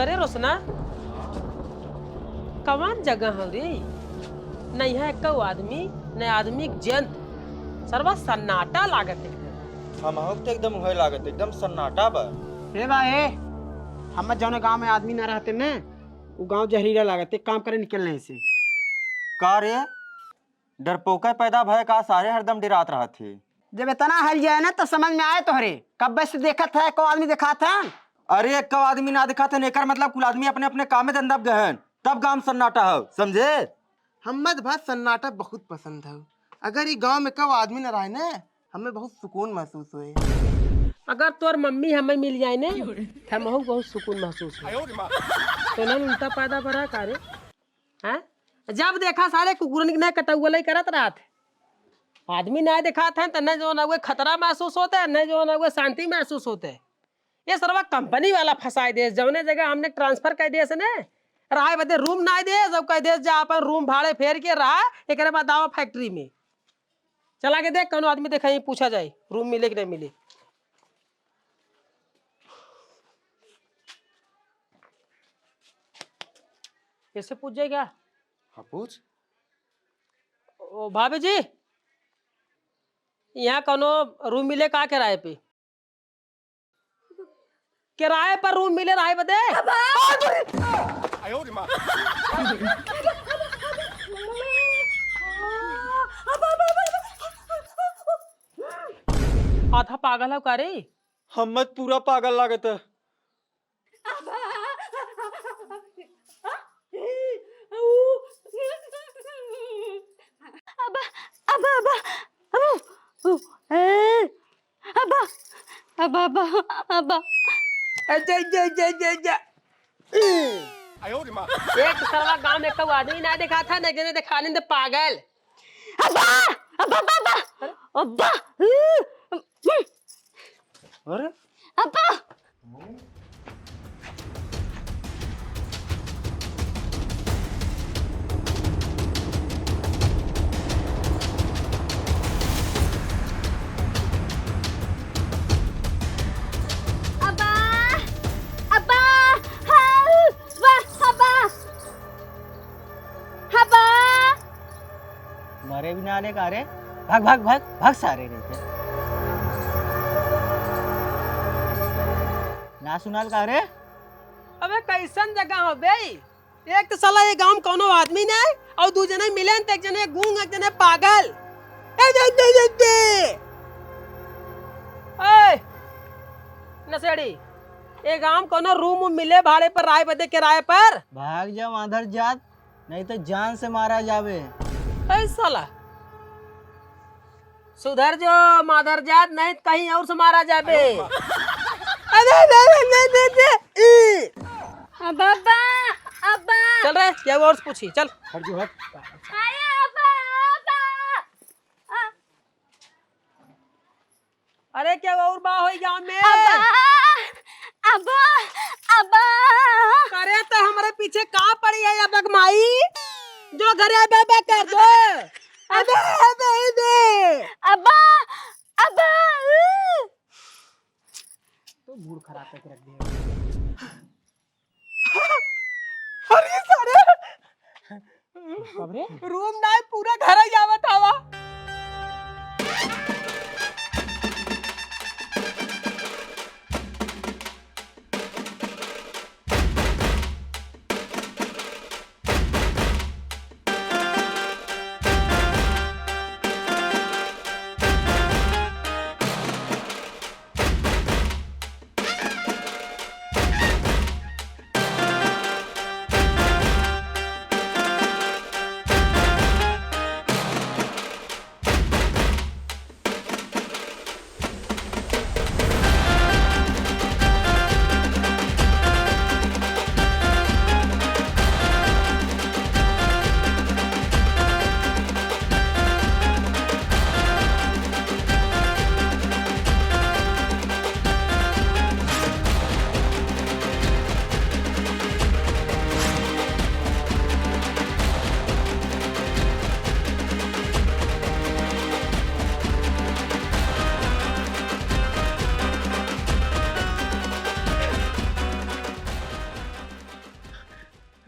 करे रोशना कौन जगह हो रे नहीं है एक आदमी न आदमी जंत सर्वा सन्नाटा लागत है। हम तो एकदम वही लागत एकदम सन्नाटा बा। हे बा हे हम जौन गांव में आदमी ना रहते ने वो गांव जहरीला लागत एक काम करे निकलने से। का रे डरपोका पैदा भय का सारे हरदम डरात रहा थे। जब इतना हल जाए ना तो समझ में आए तोहरे कब से देखा था को आदमी देखा था। अरे एक आदमी ना दिखा थे नेकर मतलब कुल आदमी अपने अपने काम में दंदब गहन तब गांव सन्नाटा हो समझे। हमद भात सन्नाटा बहुत पसंद है। अगर ये गांव में कब आदमी न रहे ना हमें बहुत सुकून महसूस हुए। अगर तोर मम्मी हमें मिल जाए ने हम बहुत सुकून महसूस हो तो ना उल्टा पैदा बड़ा करे हैं। जब देखा सारे कुकुरन ने कटौले करत रात आदमी ना देखा था तो न जो ना वो खतरा महसूस होता है न जो ना वो शांति महसूस होता है। ये सर्वा कंपनी वाला फंसाए दे जौने जगह हमने ट्रांसफर कर दिए से ने रहा बदे रूम ना दे जब कह दे जा अपन रूम भाड़े फेर के रहा एक बाद आओ फैक्ट्री में चला के देख कौन आदमी देखा पूछा जाए रूम मिले कि नहीं मिले। कैसे पूछ जाएगा। हाँ पूछ। ओ भाभी जी यहाँ कोनो रूम मिले का किराए पे किराए पर रूम मिले रहा बदे। आधा पागल है का रे। हम पूरा पागल लागत है। अबा अबा अबा अबा अबा अबा अबा एक सारा गांव में कब आदमी ना देखा था न जने दिखाने दे पागल। अबा अबा अबा अबा अरे अबा मरे भी ना आने का रे भाग भाग भाग भाग सारे रहते ना सुनाल का रे। अबे कैसन जगह हो बे एक तो साला ये गांव कोनो आदमी नहीं और दू जने मिले न एक जने गूंग एक जने पागल। ए नसेड़ी ये गांव कोनो रूम मिले भाड़े पर राय बदे किराए पर भाग जा माधर जात नहीं तो जान से मारा जावे। ऐ साला सुधर जो माधर जात नहीं तो कहीं और से मारा जाबे। अरे अबा अबा अबा चल रे क्या और से पूछी चल। हट जो हट। आया अबा अबा अरे क्या और बा होई गांव में अबा अबा करे तो हमारे पीछे कहाँ पड़ी है अब माई जो घरे बेबे कर दो। अबे अबे अबे अबा अबा तो मूड खराब करके रख दिया। अरे सारे कब रे रूम ना पूरा घर ही आवत हवा।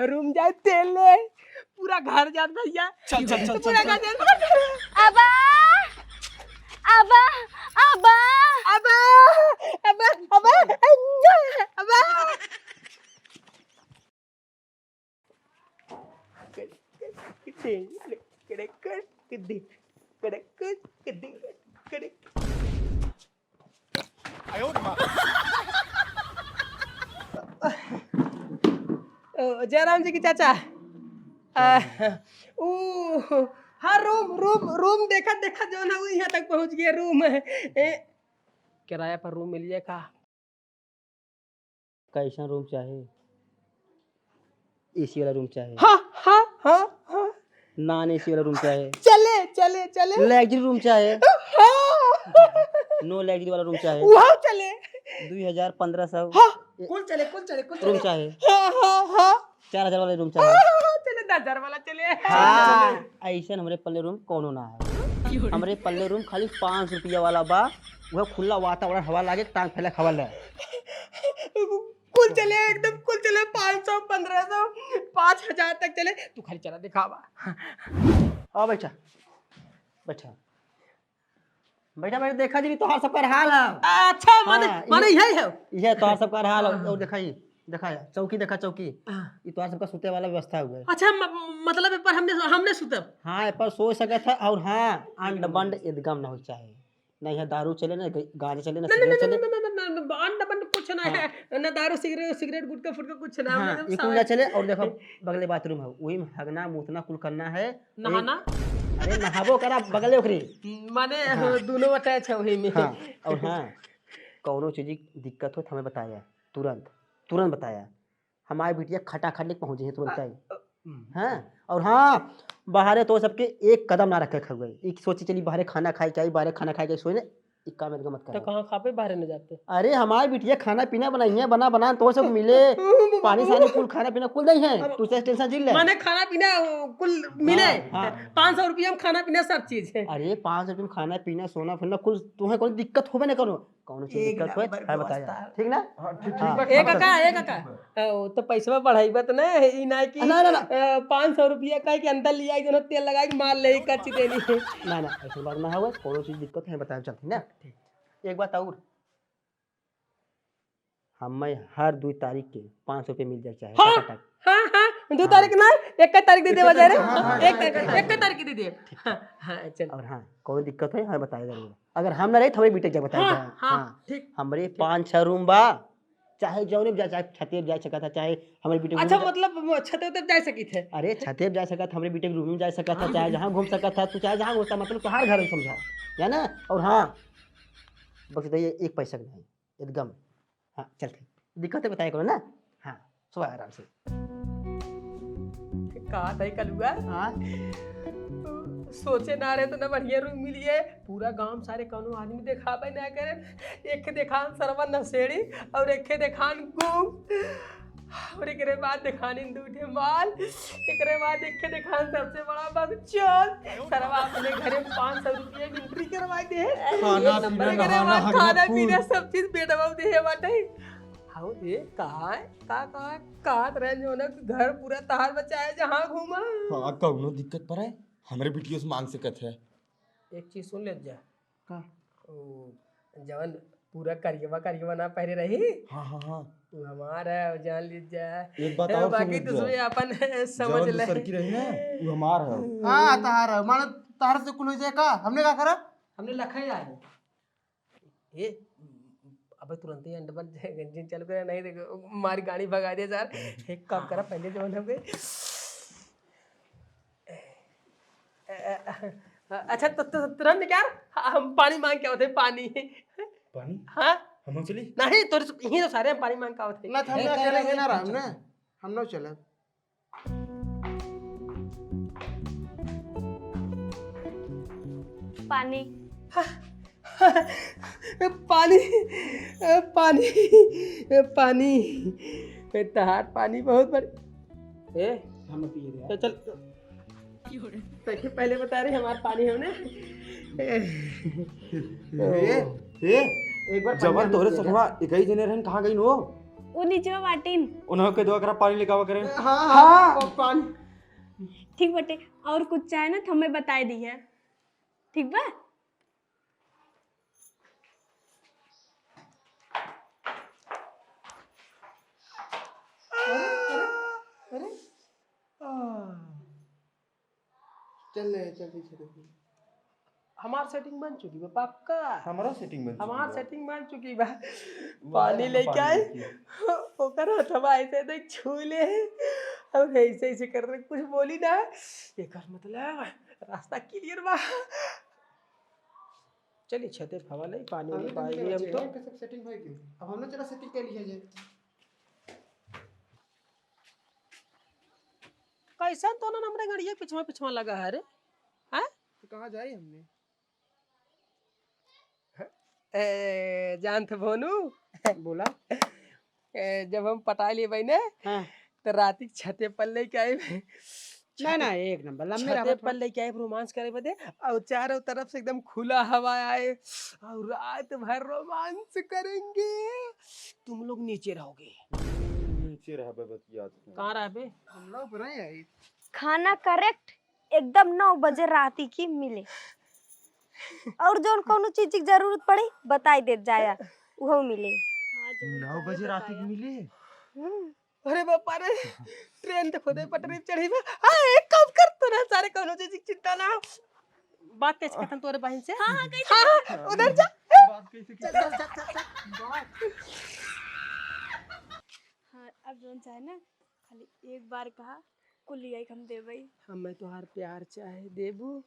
रूम जाए तेल ले पूरा घर जात भैया चल चल चल पूरा घर जात अबा अबा अबा अबा अबा अबा अबा जयराम जी की चाचा हाँ रूम रूम रूम देखा देखा जो ना यहाँ तक पहुँच गया रूम किराया पर रूम मिल जाए का कैसा रूम चाहे? एसी वाला रूम चाहे? हाँ हाँ हाँ हाँ नॉन एसी वाला रूम चाहे? चले चले चले लग्जरी रूम चाहे? हाँ नो लग्जरी वाला रूम चाहे? वहाँ चले 2000-1500 हाँ कुल चले कुल चले कुल रूम चले चाहे? हाँ हाँ हाँ 4000 वाला रूम चाहे? चले 10,000 वाला चले हाँ ऐसा हमरे पल्ले रूम कोनो ना है। हमरे पल्ले रूम खाली 500 रुपया वाला बा, वह खुला वातावरण हवा लागे टांग फैला हवा ले। कुल चले एकदम कुल चले 500 1500 5000 तक चले तू खाली चला दिखावा आओ बैठा बैठा बैठा बैठा देखा जी तोहार सबका हाल है। अच्छा माने हाँ, माने यही है यह तोहार सबका हाल है। और दिखाई दिखाया चौकी देखा चौकी ये तोहार सबका सुते वाला व्यवस्था हुआ है। अच्छा मतलब पर हमने सुतब हाँ पर सो सके था। और हाँ अंड बंड एकदम ना हो चाहे, नहीं है दारू चले ना गांजा चले ना सिगरेट चले। अंड बंड कुछ ना है ना दारू सिगरेट सिगरेट गुटखा फुटका कुछ ना हाँ ये कुल ना चले। और देखो बगले बाथरूम है वही में हगना मुतना कुल करना है। नहाना अरे नहाबो करा बगले ओकरी माने दोनों अटैच है वही में। हाँ और हाँ कौनो चीज की दिक्कत हो तो हमें बताया तुरंत तुरंत बताया। हमारी बिटिया खटाखट नहीं पहुंची है तुरंत चाहिए। हाँ और हाँ बाहर तो सबके एक कदम ना रखे खा गए एक सोची चली बाहर खाना खाए के आई बाहर खाना खाए के सोए ने एक काम मत तो कर। कहाँ खापे बाहर न जाते अरे हमारी बिटिया खाना पीना बनाई है बना बना तो सब मिले पानी सानी कुल खाना पीना कुल नहीं है तू टेंशन झील ले। माने खाना पीना कुल मिले हाँ। 500 रुपया में खाना पीना सब चीज है। अरे 500 रुपये में खाना पीना सोना फिरना कुल तुम्हें कोई दिक्कत हो ना करो कौन चीज दिक्कत हो है बताया ठीक ना। हाँ। एक काका तो पैसा बढ़ाई बत ना ई ना कि ना, ना, 500 रुपया का के अंदर लिया जो तेल लगा के माल ले कच्ची देनी है ना ना ऐसी बात ना हो कौन चीज दिक्कत है बताया चलती ना। एक बात और हमें हर 2 तारीख के 500 रुपये मिल जाए चाहे हाँ टक। हाँ हाँ 2 तारीख ना 1 तारीख दे दे बजा रे 1 तारीख दे दे। हाँ चल और हाँ कोई दिक्कत है हमें बताया जरूर। अगर हम ना रहे तो हमें बीटेक जा बताया हाँ हाँ ठीक हमारे 5-6 रूम बा चाहे जौने भी जा चाहे छते जा सका था चाहे हमारे बीटेक अच्छा मतलब छत उतर जा सकी थे। अरे छते जा सका था हमारे बीटेक रूम में जा सका था चाहे जहाँ घूम सका था तू चाहे जहाँ घूमता मतलब तो हर घर में समझा या ना। और हाँ बस ये एक पैसा का नहीं एकदम हाँ चलते दिक्कत है बताया करो ना। हाँ सुबह आराम से कहा था कलुआ सोचे ना रहे तो ना बढ़िया रूम मिलिए पूरा गांव सारे कौनो आदमी देखाबे ना करे। एक देखान सरवा नशेड़ी और एक देखान गुम और एक बाद देखानी दूठे माल एक बाद एक देखान सबसे बड़ा बगचल सरवा अपने घरे 500 रुपये की एंट्री करवा दे खाना पीना सब चीज बेटवा दे बाटे। हाउ ये कहाँ रहे जो ना घर पूरा तहार बचाए जहाँ घूमा। हाँ कौनो दिक्कत पर है हमरे बिटियों से मांग सकत है। एक चीज सुन ले जा ओ जवन पूरा करियवा ना पहले रही हाँ हाँ हाँ तू हमारा जान लीज जा। एक बात और बाकी सुन दूसरे अपन समझ ले सर की रही ना वो हमार है। हाँ तहार मानो तहार से कुल हो जाए का हमने क्या करा हमने लखा ही आए ये अबे तुरंत ही अंडर इंजन चालू करे नहीं देखो हमारी गाड़ी भगा दे यार। एक काम करा पहले जो है पे अच्छा तो तुरंत क्या हम पानी मांग के होते पानी पानी हाँ हम चली नहीं तो यही तो सारे हम पानी मांग के होते ना तो हमने अकेले ना रहा हमने हम ना चले। पानी पानी पानी पानी तहार पानी बहुत बड़ी हम पिए दे तो चल देखिए पहले बता रहे हमारा पानी है ना एक बार जवन तोरे सखवा इकई जने रहन कहाँ गई नो वो नीचे बाटिन। उन्हों के दुआ करा पानी लेके आवा करे। हाँ वो पानी। ठीक बटे, और कुछ चाहे ना तो हमें बताए दी है, ठीक बा? चल चल। हमार सेटिंग बन चुकी बा पक्का। हमारा सेटिंग बन हमार सेटिंग बन चुकी बा। पानी लेके आए, ओकर हथवा ऐसे देख छू ले, अब ऐसे ऐसे कर रहे, कुछ बोली ना, एकर मतलब रास्ता क्लियर बा। चलिए छते हवा नहीं, पानी नहीं पाएंगे हम तो। सब सेटिंग होई क्यों? अब हमने चला सेटिंग कर लिया जे। कैसा तो ना हमरे गड़िया पिछवा लगा है रे, हैं? तो कहाँ जाए हमने? जान थे भोनू, बोला। जब हम पटा लिए भाई ने, हाँ। तो रात छते पर लेके आए, ना एक नंबर लम्बे छते पर लेके आए रोमांस करे बदे, और चारों तरफ से एकदम खुला हवा आए, और रात भर रोमांस करेंगे। तुम लोग नीचे रहोगे। नीचे रह बे बतिया। कहाँ रह बे? हम लोग नहीं आई। खाना करेक्ट एकदम 9 बजे राती की मिले, और जो कोनो चीज की जरूरत पड़ी बताई दे जाया, वो मिले। 9 बजे रात को मिले। अरे बापा रे, ट्रेन तो खुदे पटरी चढ़ी बा। एक काम कर, तो ना सारे कोनो चीज की चिंता ना। बात कैसे खत्म तोरे बहन से? हाँ कैसे? उधर जा। बात कैसे की? हाँ, अब जोन चाहे ना खाली एक बार कहा कुल आई हम देवई। हमें तोहार प्यार चाहे, देबू?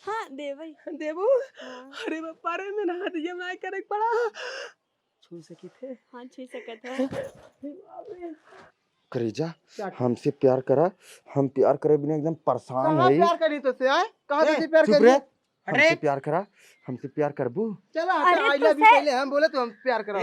हाँ देवई। देबू? अरे बापा रे, मैं ना दिया मैं करे पड़ा। छू सकी थे? हाँ छू सकत है। करेजा, हमसे प्यार करा, हम प्यार करे बिना एकदम परेशान कहाँ है। प्यार करी तो से आए? कहाँ से प्यार चुप करी? रह। हमसे प्यार करा, हमसे प्यार करबू। चला अरे आई तो लव यू से- पहले हम बोले तो हम प्यार करा।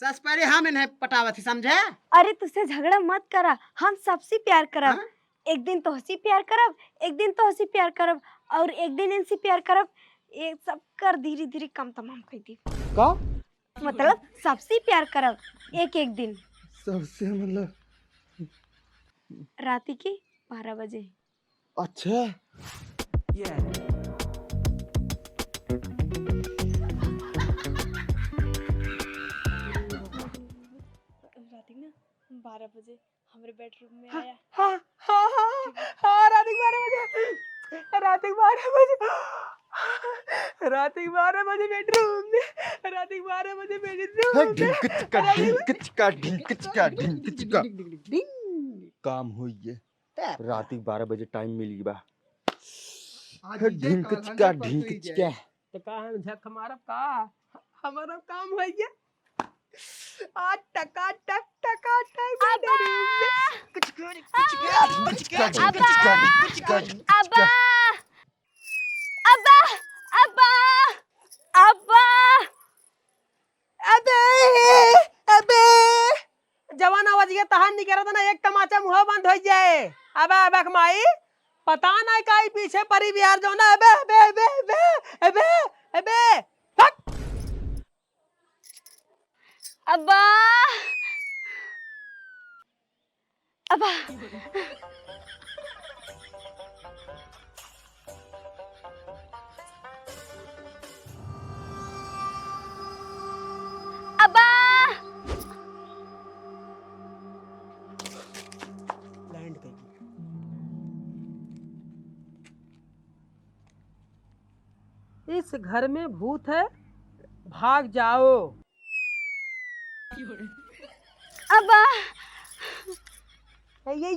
सच पहले हम इन्हें पटावत थी, समझे? अरे तुझसे झगड़ा मत करा, हम सबसे प्यार करब। एक दिन तो हसी प्यार करब, एक दिन तो हसी प्यार करब, और एक दिन इनसे प्यार करब। ये सब कर धीरे धीरे कम तमाम कर दी। का? मतलब सबसे प्यार करब एक एक दिन। सबसे मतलब राती की 12 बजे। अच्छा। राती ना 12 बजे हमारे बेडरूम में आया। हाँ हाँ हाँ हाँ, रात के 12 बजे, रात के 12 बजे, रात के 12 बजे बेडरूम में, रात के 12 बजे बेडरूम में। ढिंक काम हुई है। रात के 12 बजे टाइम मिली बा। ढिंक चिका। तो का हम झक मारब का? हमारा काम है ये। आ टका टक टका टक बेडरूम में। अब्बा अब्बा अब्बा अब्बा। अबे अबे, जवान आवाज ये तहान नहीं करा था ना, एक तमाचा मुंह बंद हो जाए। अबे अबे माई, पता नहीं काई पीछे परी बिहार जो ना। अबे अबे अबे अबे अबे अबे फक। अब्बा अब्बा। अब्बा लैंड कर। इस घर में भूत है, भाग जाओ। अब्बा ये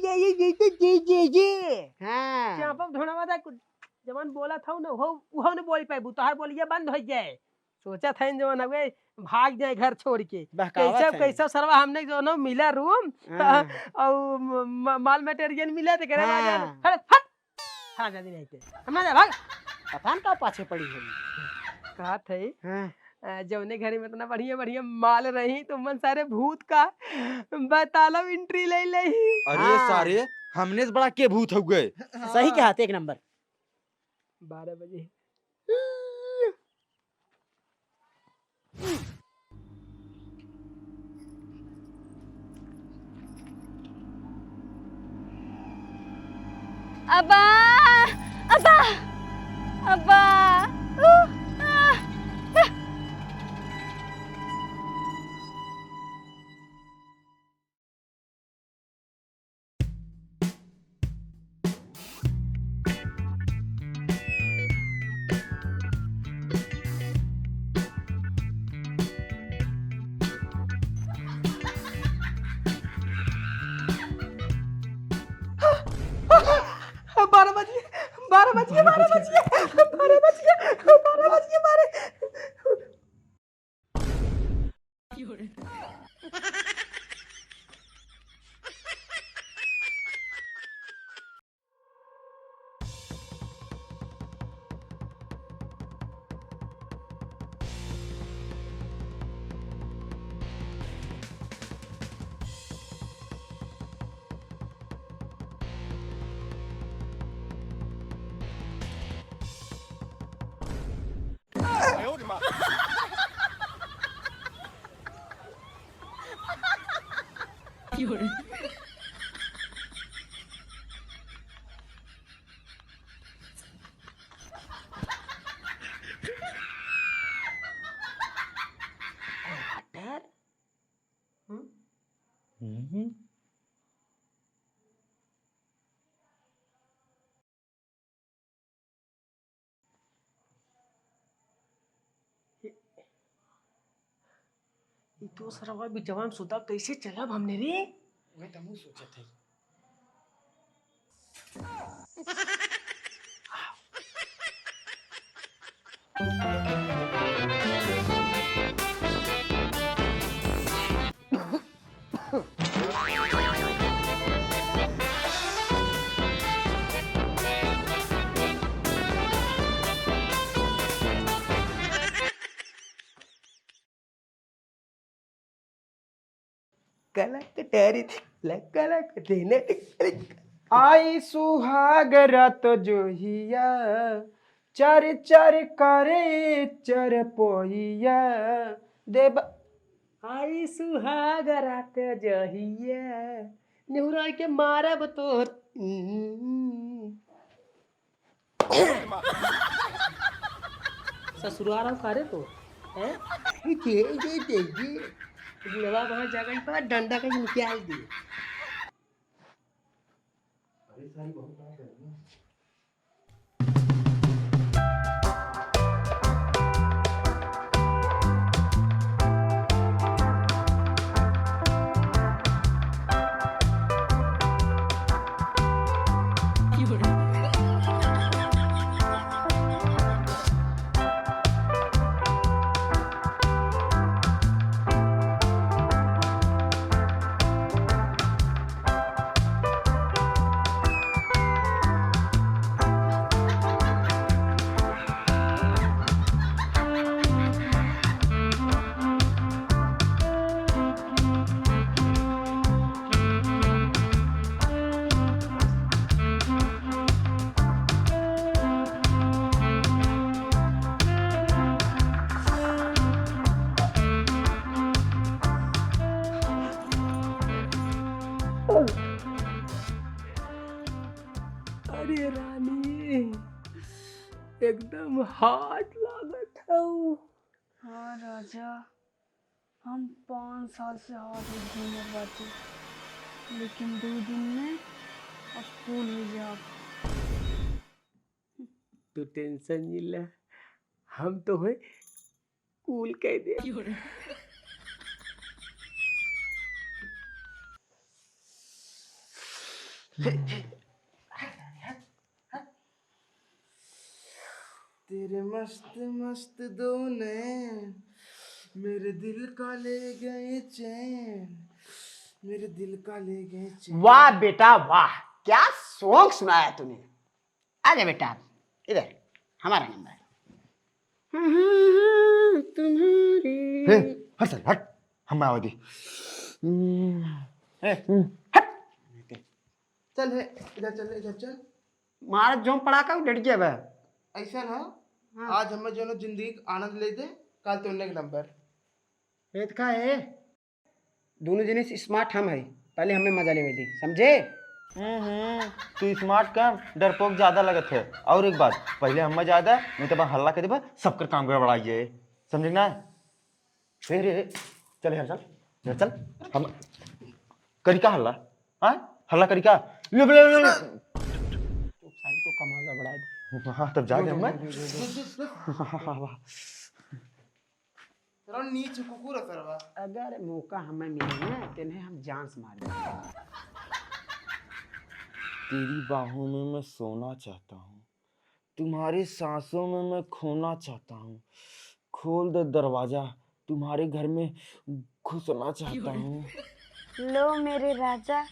हाँ। क्या पर ढोना वादा कुछ जवान बोला था ना, वो ने बोल पाए बुतहार बोलिए बंद हो जाए। सोचा था इन जवान अबे भाग जाए घर छोड़ के। बहकावत कैसा है। कैसा सरवा हमने जो ना मिला रूम हाँ। और माल मटेरियल मिला तो करे हाँ। बाजार हट हट हाँ जल्दी नहीं थे हमारे भाग। पता न का पाछे पड़ी है। कहा थे हाँ। जौने घरी में इतना बढ़िया बढ़िया माल रही तो मन सारे भूत का बतालो एंट्री ले लही। अरे हाँ। सारे हमने से बड़ा के भूत हो गए। सही कहा एक नंबर। 12 बजे अब्बा अब्बा अब्बा बारह बज गए, 12 बज गए, 12 बज गए, 12 बज गए, 12 बज गए, 12। ई तो सरवा बिचवा में सुता कैसे चलब हमने रे? मैं तमु सोचा था। कलक डरी थी, कलक देने आई सुहाग रात जोहिया चर चर करे चरपोहिया देव आई सुहाग रात जहिया नेहुरा के मारब तोर। ससुराल करे तो हैं? बुढ़वा वहाँ जगह पर डंडा कहीं निकाल दिए। अरे रानी एकदम हाथ लागत है। हाँ राजा, हम 5 साल से हाथ घूमत बाटे, लेकिन 2 दिन में अब फूल हो जाब। तू टेंशन नहीं ले, हम तो है कूल कह दे। तेरे मस्त मस्त दो नैन मेरे दिल का ले गए चैन, मेरे दिल का ले गए चैन। वाह बेटा वाह, क्या सॉन्ग सुनाया तूने। आजा बेटा इधर, हमारा नंबर है। हट साले, हट हम मायावती। चल है इधर, चल इधर चल। मारा जो पड़ा का लड़की है वह। ऐसा ना आज हमें जो जिंदगी का आनंद ले दे, कल तोड़ने का नंबर। का है दोनों जने स्मार्ट हम है, पहले हमें मजा लेवे दी, समझे? तू स्मार्ट कम डरपोक ज्यादा लगत है। और एक बात, पहले हम ज्यादा नहीं तो हल्ला कर देबा सबकर काम गड़बड़ाइए, समझ ना? फिर चल यार, चल यार, चल हम करी का हल्ला, हाँ हल्ला करी का सारी तो कमाल गड़बड़ा दी। हाँ तब जाके हम तेरा नीच कुकुर सरवा। अगर मौका हमें मिले ना तेने हम जान से मार देंगे। तेरी बाहों में मैं सोना चाहता हूँ, तुम्हारे सांसों में मैं खोना चाहता हूँ। खोल दे दरवाजा, तुम्हारे घर में घुसना चाहता हूँ। लो मेरे राजा,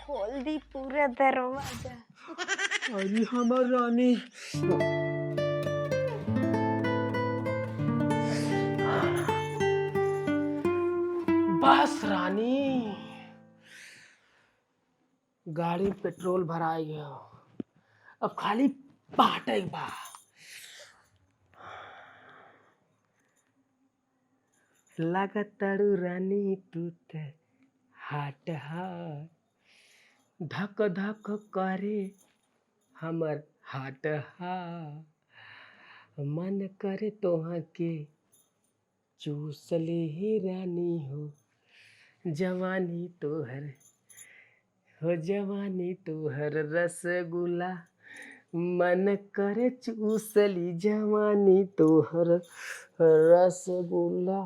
खोल दी पूरा दरवाजा। अरे हमार रानी। बस रानी, गाड़ी में पेट्रोल भराई गया, अब खाली बाटे बा। लागताड़ू रानी तू ते हाट हाट, धक धक करे हमर हाट हाट, मन करे तोहा के चूसली ही रानी हो, जवानी तोहर हो, जवानी तोहर रसगुल्ला, मन करे चूसली जवानी तोहर रसगुल्ला।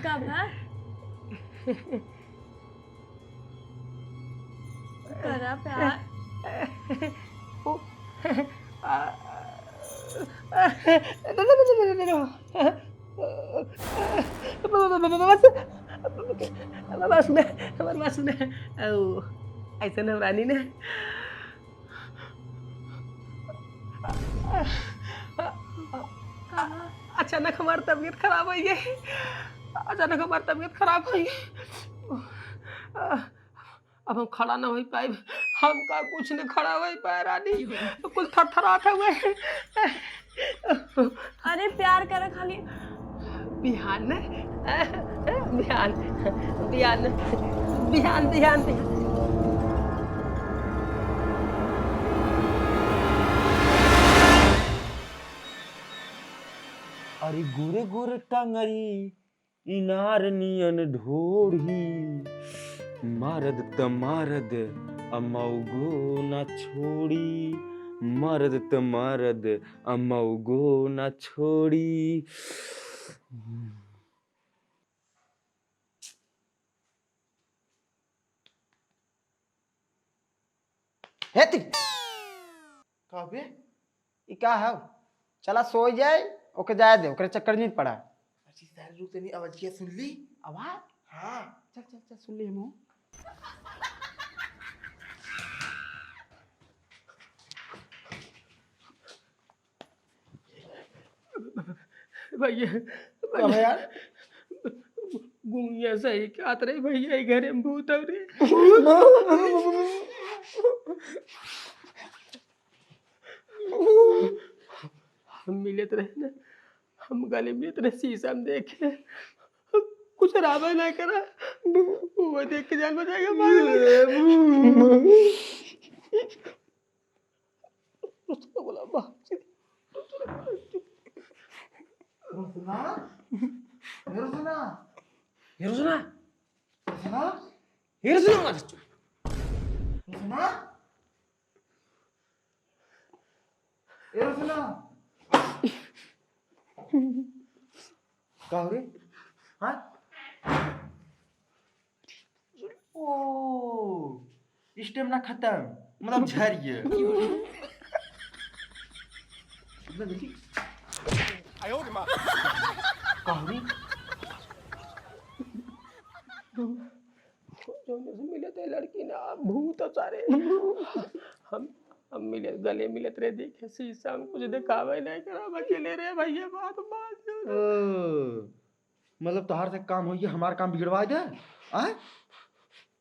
कब है? करा प्यार। बात सुने ऐसा ना रानी ने अचानक हमारी तबीयत खराब हो गई, अचानक हमारी तबीयत खराब हो गई। अब हम खड़ा ना हो पाए, हम का कुछ नहीं खड़ा हो पाए रानी, कुछ थरथराते हुए। अरे प्यार करा खाली। बिहान बिहान बिहान बिहान बिहान बिहान। अरे गोरे गोरे टांगरी इनार नियन ढोढ़ी, मरद त मरद अमौगो न छोड़ी, मरद त मरद अमौगो न छोड़ी। हे ती का बे? ई का है? चला सो जाए, ओके जाए दे, ओकरे चक्कर नहीं पड़ा। अच्छी सारी रूह तेरी आवाज़ सुन ली? आवाज? हाँ। चल चल चल सुन ली हम। भैया कब यार? गुंगिया सही क्या रे भैया, घरे में भूत अब रे। हम मिलत रहे ना, हम गले मिलत रहे, शीशा में देखे कुछ राबा ना करा, वो देख के जान बचाएगा उसको बोला रोसना, रोसना, हिरोजना रोसना, हिरोजना रोसना, रोसना। का हो रे? हाँ? ओ स्टेमिना खत्म, मतलब झर गया। का हो रे? जोने से मिले थे लड़की ना भूत सारे। हम मिले, गले मिलत रहे, देखे शीशा में कुछ दिखावे नहीं करा, अकेले रहे भैया। बात मतलब तोहार से काम होइए हमार काम बिगड़वा दे? आय?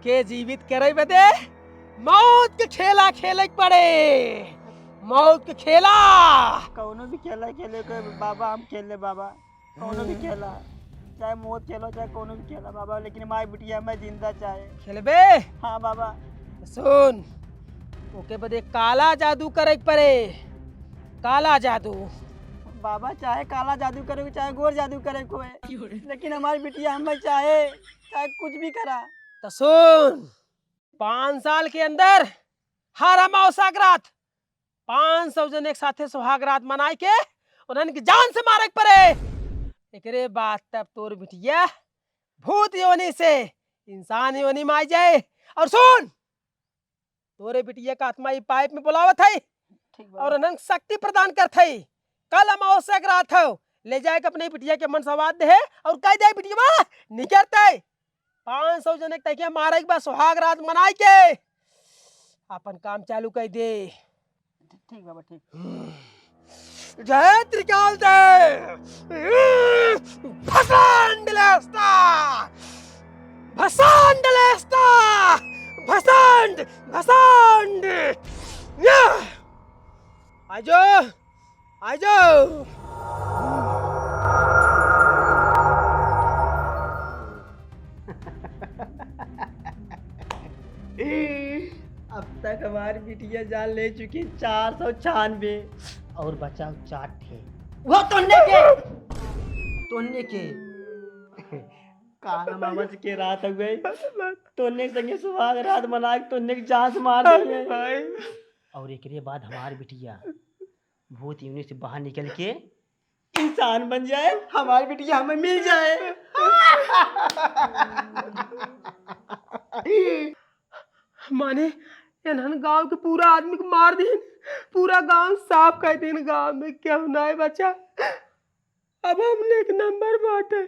ओके जीवित करे बदे मौत के खेला खेले के पड़े। मौत के खेला। कौनो भी खेला खेले को बाबा, हम खेल ले बाबा, कौनो भी खेला, चाहे मौत खेलो चाहे कोनो भी खेला बाबा, लेकिन माई बिटिया मैं जिंदा चाहे। खेलबे? हाँ बाबा। सुन, ओके बदे काला जादू करे के पड़े। काला जादू। बाबा चाहे काला जादू करे चाहे गोर जादू करे को है, लेकिन हमारी बिटिया हमें चाहे कुछ भी करा। तो सुन, 5 साल के अंदर हर अमावस्या की रात 500 जन एक साथे सुहाग रात मनाए के उन्हें की जान से मारे के पड़े। एकरे बाद तब तोर बिटिया भूत योनि से इंसान योनि में आ जाए। और सुन, तोरे बिटिया का आत्मा ये पाइप में बुलावत है और उन्हें शक्ति प्रदान करत है। कल अमावस्या की रात हो, ले जाए अपने बिटिया के मन सवाद दे और कह दे बिटिया निकलते 500 जन एक तक मारे के बाद सुहाग रात मनाए के अपन काम चालू कर दे। ठीक बाबा ठीक। जय त्रिकाल देव। भसान डलेस्ता, भसान डलेस्ता, भसान भसान। आजो आजो। अब तक हमारी बिटिया जान ले चुकी 496 और बचाव 4 थे। वो तोड़ने के काला मामच के रात हो गई, तोड़ने के संगे सुहाग रात मना के तोड़ने की जान से मार दिए। और एक बाद हमारी बिटिया भूत यूनि से बाहर निकल के इंसान बन जाए, हमारी बिटिया हमें मिल जाए। माने इन्हन गांव के पूरा आदमी को मार दीन, पूरा गांव साफ कर दीन। गांव में क्या होना है बच्चा? अब हमने एक नंबर बांटे।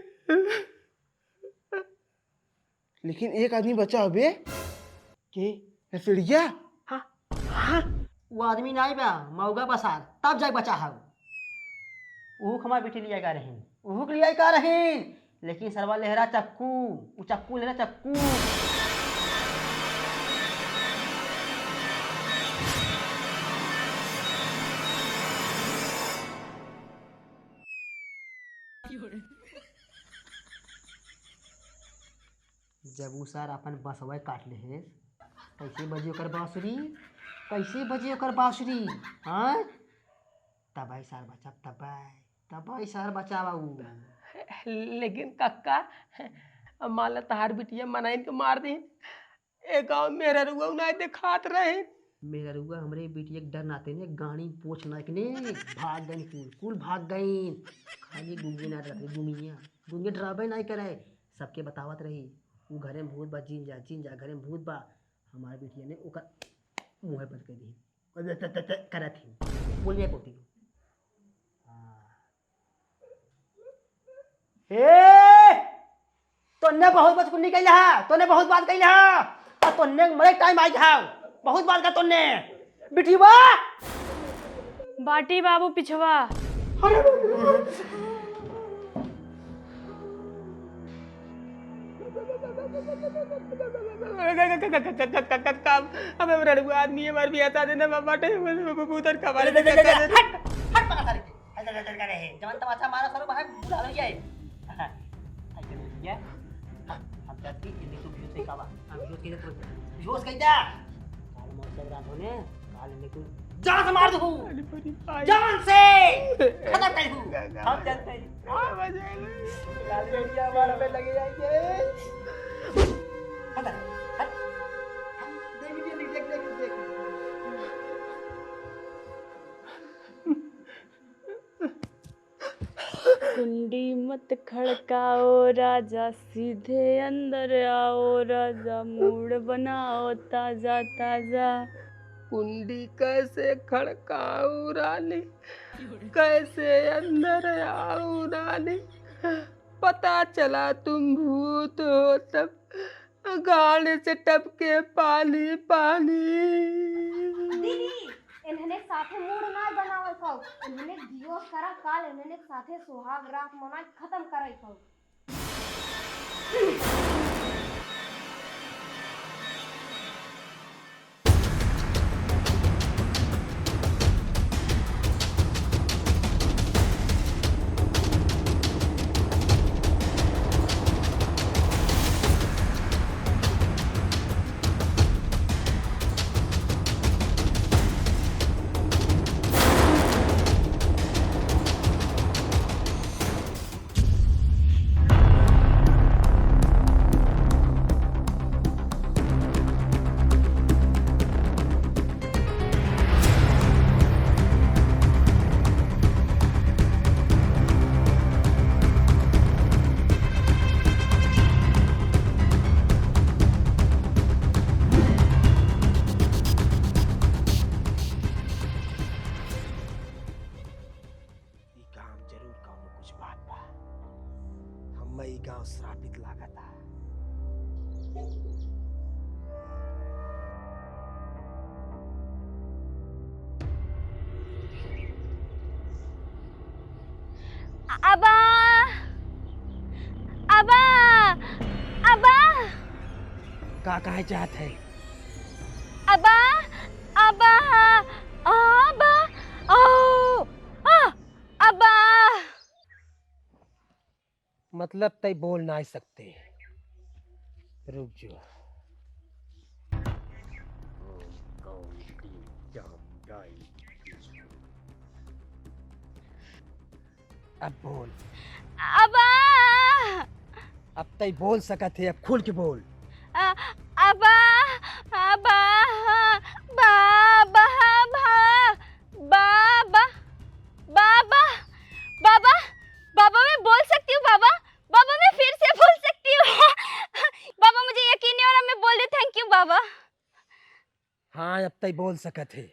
लेकिन एक आदमी बचा अबे के चिड़िया। हाँ हाँ, वो आदमी नहीं बा मऊगा बसार, तब जाके बचा है। वो हमारी बेटी लिया का रहे, वो लिया का रहे, लेकिन सरवा लहरा चक्कू, वो चक्कू लहरा चक्कू। जब वो सर अपन बसवा काट ले है, कैसे बजी ओकर बांसुरी, कैसे बजी ओकर बांसुरी। हाँ तबाई सार बचा, तबाई सार बचा बाबू। लेकिन कक्का मान ला तहार बिटिया मनाइन के मार दी, ए गांव मेरा रुआ नहीं दिखात रहे। मेरा रुआ हमरे बेटी एक डर नाते ने गाड़ी पोछ ना के ने भाग गई, कुल भाग गई। खाली गुंगे ना रहते, गुमिया गुंगे डरावे नहीं करे, सबके बतावत रही वो घरे में भूत बा, जीन जा घरे में भूत बा। हमारे बेटिया ने ओकर मुँह बंद कर दी करत ही बोलिए पोती। तोने बहुत बात कुन्नी कही है, तोने बहुत बात कही है, और तोने मरे टाइम आई है, बहुत बात का तोने बिटी बा बाटी बाबू पिछवा। हमें आदमी हमारे भी आता देना बाटे कबूतर कबारे जवन तमाचा मारा सरो बाहर बुला लो ये ऐसे नहीं है। हम जाती इन्हीं तो जोश से कावा, हम जोश के तो जोश कहता काल मौत से रात होने काल ने को जान से मार दो, जान से खत्म कर दूं। हम जानते हैं काल बेटिया हमारे पे लगे जाएंगे। खत्म देख कुंडी मत खड़काओ राजा, सीधे अंदर आओ राजा, मूड बनाओ ताजा ताजा। कुंडी कैसे खड़काऊं रानी, कैसे अंदर आऊं रानी, पता चला तुम भूत हो तब गाने से टपके पानी पानी। दीदी इन्होंने साथे मूड ना बनावल खाओ, इन्होंने दियो करा काल, इन्होंने साथे सुहाग रात मना खत्म कराई खाओ। हमारी गांव श्रापित लागता। अबा अबा अबा का कहे चाहत है? अबा अबा अबा ओ अबा। मतलब तय बोल ना सकते, रुक जो। अब बोल। अबा अब तय बोल सकत है, अब खुल के बोल। अबा अबा बाबा बाबा बाबा बाबा बाबा मैं बोल सकती हूँ बाबा। बाबा मैं फिर से बोल सकती हूँ। बाबा मुझे यकीन नहीं हो रहा, मैं बोल रही। थैंक यू बाबा। हाँ अब तय बोल सकत है,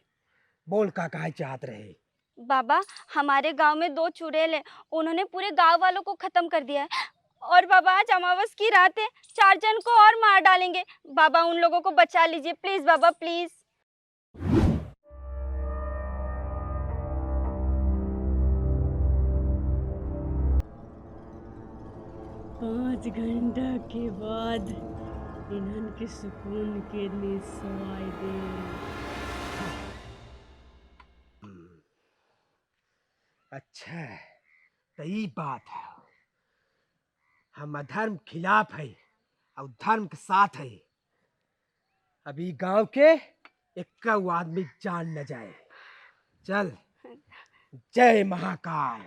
बोल का कहे चाहत रहे। बाबा हमारे गांव में 2 चुड़ैल हैं, उन्होंने पूरे गांव वालों को खत्म कर दिया है। और बाबा आज अमावस की रात है, 4 जन को और मार डालेंगे। बाबा उन लोगों को बचा लीजिए प्लीज बाबा, प्लीज। 5 घंटा के बाद इन्हन के सुकून के निसवाई दे। अच्छा तो ये बात है, हम अधर्म खिलाफ है और धर्म के साथ है। अभी गांव के एक आदमी जान न जाए। चल, जय महाकाल।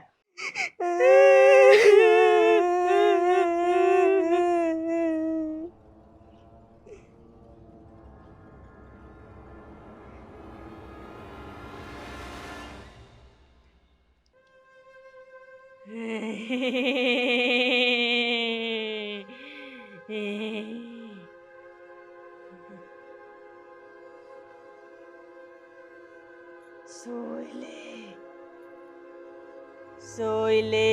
सोइले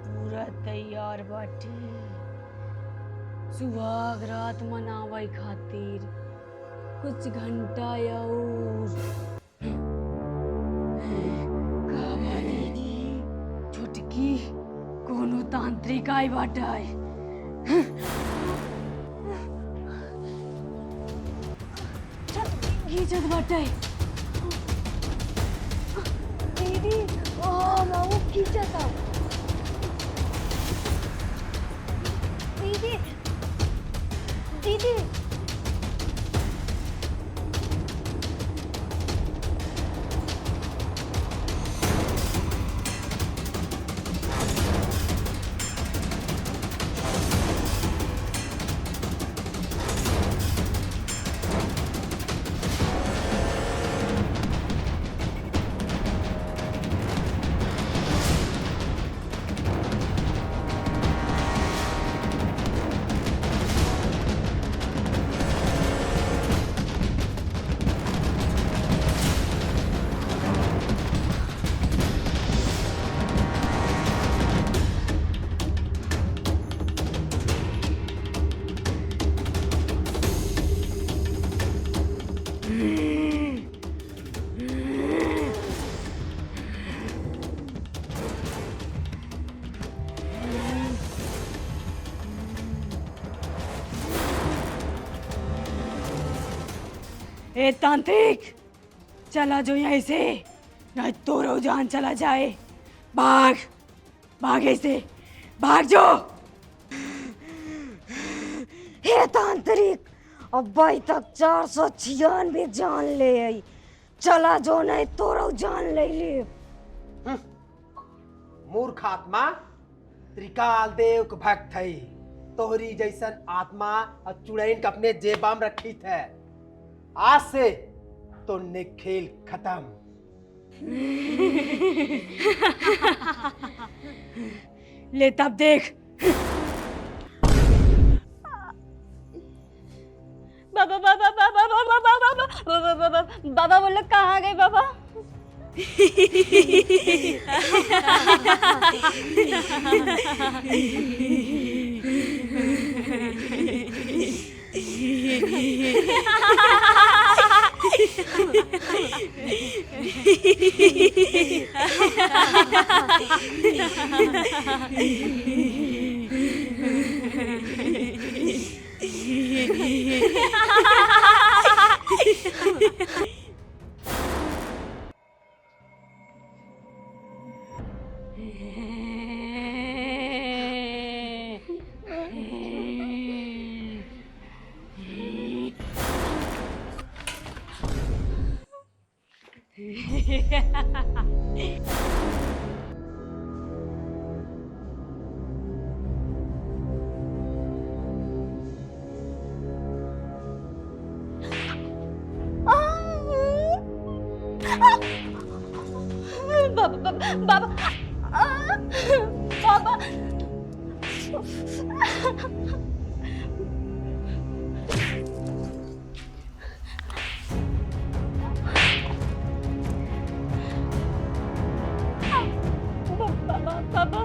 पूरा तैयार बाटी सुहाग रात मनावे खातिर कुछ घंटा और कावा दीदी छुटकी कोनो तांत्रिक आई बाटाए। घीचत बाटाए दीदी माऊ खींचता। दीदी दीदी ए तांत्रिक चला जो यहीं से, नहीं तो रो जान चला जाए। भाग भाग ऐसे भाग जो। हे तांत्रिक अब्बाई तक 496 जान ले आई, चला जो नहीं तो जान ले ले। मूर्ख आत्मा, त्रिकाल देव के भक्त है। तोहरी जैसन आत्मा और चुड़ैन के अपने जेबा में रखी थे। आज से तो ने खेल खत्म। ले तब देख। बाबा बाबा बाबा बाबा बाबा बाबा बाबा बाबा बोलो कहाँ गए बाबा? बाबा बाबा बाबा बाबा बाबा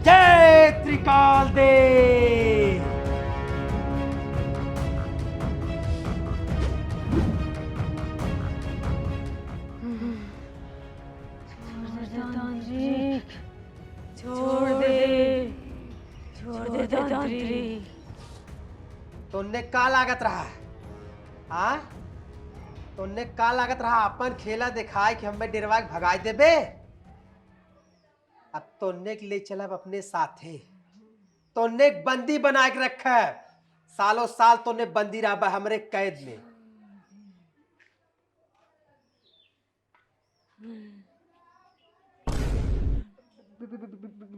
जय त्रिकाल देव। छोड़ दे तांत्रिक। तुमने का लागत रहा? हाँ, तुमने का लागत रहा अपन खेला दिखाए कि हमें डेरवा के भगाए देबे। अब तुमने के लिए चलब अपने साथे। तुमने एक बंदी बना के रखा है, सालों साल तुमने बंदी रहा हमारे कैद में।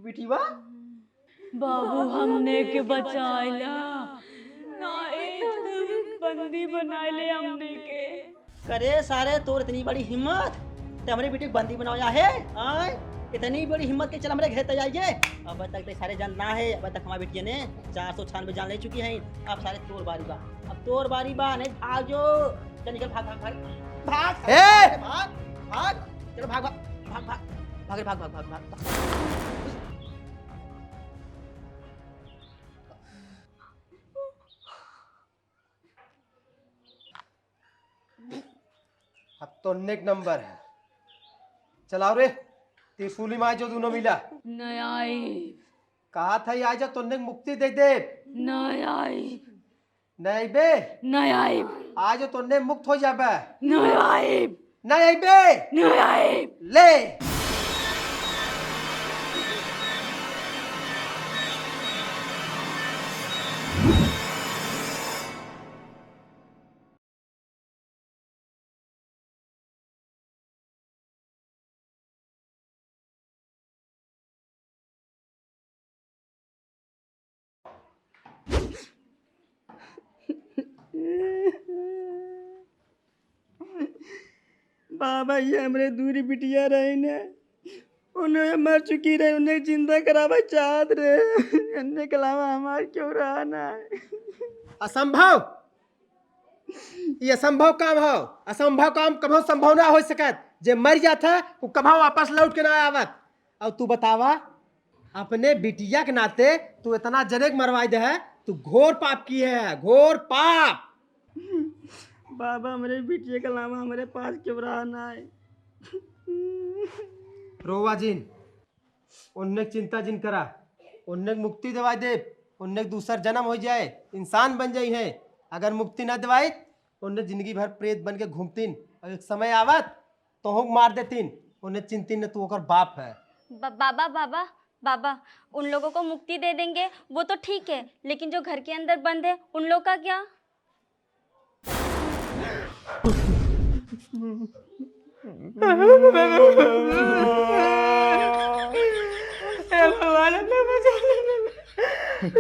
बिटिया बाबू हमने के बचाइला बंदी बनाए ले हमने के। करे सारे तोर इतनी बड़ी हिम्मत ते हमारे बेटी को बंदी बनाया है। आय इतनी बड़ी हिम्मत के चल हमारे घर तक आइए। अब तक तो सारे जान ना है, अब तक हमारी बेटिया ने 496 जान ले चुकी है। अब सारे तोर बारी बा, अब तोर बारी बा। नहीं भागो, चल निकल, भाग भाग भाग भाग ए! भाग भाग, चलो भाग भाग भाग भाग भाग भाग भाग भाग भाग। अब तुमने एक नंबर है। चलाओ रे त्रिशूली माँ जो दोनों मिला। नहीं आई, कहा था आज तुमने मुक्ति दे दे। नहीं आई, नहीं बे, नहीं आई, आज तुमने मुक्त हो जाबे। नहीं आई, नहीं बे, नहीं आई। ले बाबा ये हमरे दूरी बिटिया रहे ने, उन्हें मर चुकी रहे, उन्हें जिंदा करावा चाहत रहे। अन्य के अलावा हमार क्यों रहा ना। असंभव, ये असंभव काम हो। असंभव काम कभो संभव ना हो सकत। जे मर जाता वो कभो वापस लौट के ना आवत। अब तू बतावा, अपने बिटिया के नाते तू इतना जनेक मरवाई दे है, तू घोर पाप की है, घोर पाप। बाबा हमारे बिटिया के अलावा हमारे पास क्यों रहा ना है। रोवा जिन, उनने चिंता जिन करा, उनने मुक्ति दवाई दे, उनने दूसरा जन्म हो जाए, इंसान बन जाई है। अगर मुक्ति ना दवाई उन्हें जिंदगी भर प्रेत बन के घूमतीन, और एक समय आवत तो हुक मार देतीन। उन्हें चिंतिन तू ओकर बाप है। बाबा बाबा बाबा, उन लोगों को मुक्ति दे देंगे वो तो ठीक है, लेकिन जो घर के अंदर बंद है उन लोग का क्या?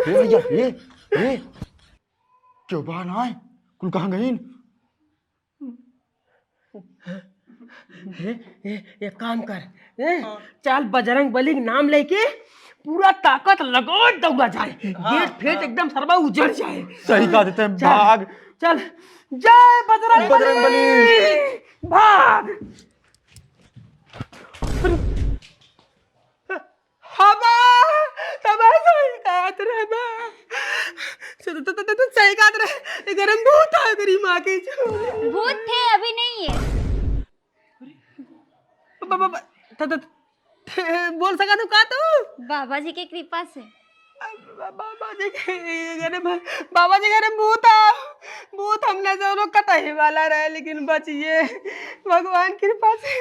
भैया ये क्यों बाहर ना आए? कुल कहाँ गई? ये काम कर, चल बजरंग बली के नाम लेके पूरा ताकत लगो दौड़ा जाए, गेट फेट एकदम सरबा उजड़ जाए। सही कहा देते हैं, भाग चल जय बजरंगबली भाग हवा हवा सही काट रहे बा तो सही काट रहे गरम भूत है तेरी माँ की भूत थे अभी नहीं है। बोल सका तू का तू बाबा जी की कृपा से। बाबा जी बाबा जी कह भूत हमने से लोग कटाई वाला रहे लेकिन बचिए भगवान की कृपा से।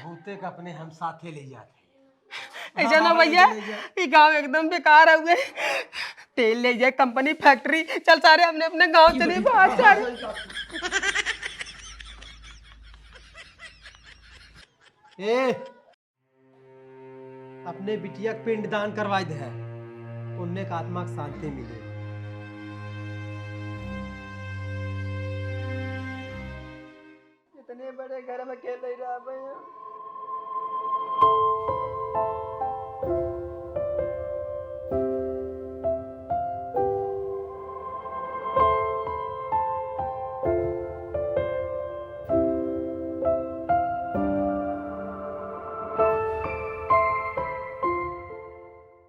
भूते का अपने हम साथे ले जाते ऐसा ना भैया ये गांव एकदम बेकार है हुए तेल ले जाए कंपनी फैक्ट्री चल सारे हमने अपने गांव चले बाहर सारे। ए अपने बिटिया के पिंड दान करवाई दे उनने का आत्मा को शांति मिले। इतने बड़े घर में अकेले रह